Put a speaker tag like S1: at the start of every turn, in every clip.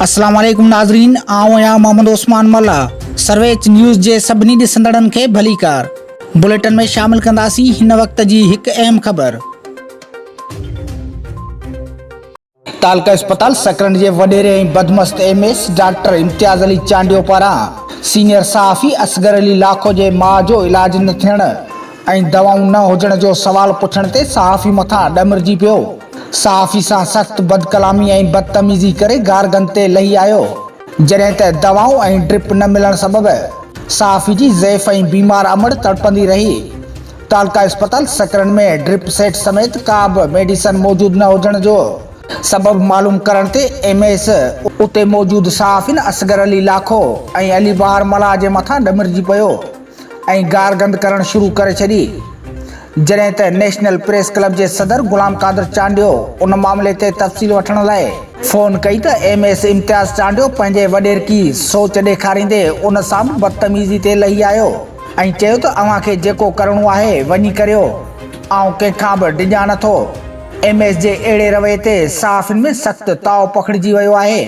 S1: अस्सलाम वालेकुम नाज़रीन, आऊं आहियां मोहम्मद उस्मान मल्ला। सर्वेच न्यूज़ जे सभिनी ॾिसंदड़नि खे भलीकार। बुलेटिन में शामिल कंदासीं हिन वक्त जी हिकु अहम ख़बर। तालका अस्पताल सकरन जे वडेरे ऐं बदमस्त एमएस डॉक्टर इम्तियाज़ अली चांडियो पारां सीनियर सहाफ़ी असगर अली लाखो जे माउ जो इलाज न थियण ऐं दवाऊं न हुजण जो सवाल पुछण ते सहाफ़ी मथां ॾमरजी पियो। सहाफ़ी सां सख़्त बदकलामी ऐं बदतमीज़ी करे गारगन ते लही आयो, जॾहिं त दवाऊं ऐं ड्रिप न मिलण सबबि सहाफ़ी जी ज़ैफ़ ऐं बीमार अमड़ तड़पंदी रही। तालका अस्पताल सकरन में ड्रिप सेट समेत का बि मेडिसन मौजूद न हुजण जो सबब मालूम करण ते एमएस उते मौजूद सहाफ़िन असगर अली लाखो ऐं अली बहार मलाह जे मथां ॾमरजी पियो ऐं गारगंद करण शुरू करे छॾी, जॾहिं त नेशनल प्रेस क्लब जे सदर गुलाम कादर चांडियो उन मामले ते तफ़सील वठण लाइ फ़ोन कई त एमएस इम्तियाज़ चांडियो पंहिंजे वॾेरकी सोच ॾेखारींदे उन सां बि बदतमीज़ी ते लही आयो ऐं चयो त अव्हां खे जेको करणो आहे वञी करियो, आउं कंहिंखां बि डिॼा नथो। एमएस जे अहिड़े रवैये ते सहाफ़िन में सख़्त ताव पखिड़िजी वियो आहे,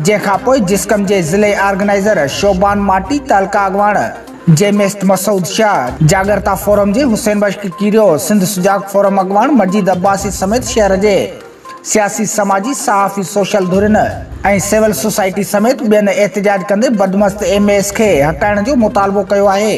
S1: जंहिंखां पोइ जिस्कम जे ज़िले ऑर्गेनाइज़र शोबान माटी, तालका अॻवान जेमिस्ट मसूद शाह, जागरता फोरम जे हुसैन बख्श कीरियो, सिंध सुजाग फोरम अॻवान मजीद अब्बासी समेत शहर जे सियासी समाजी सहाफ़ी सोशल धुरिन ऐं सिविल सोसाइटी समेत ॿियनि एहतजाज कंदे बदमस्त एमएस खे हटाइण जो मुतालबो कयो आहे।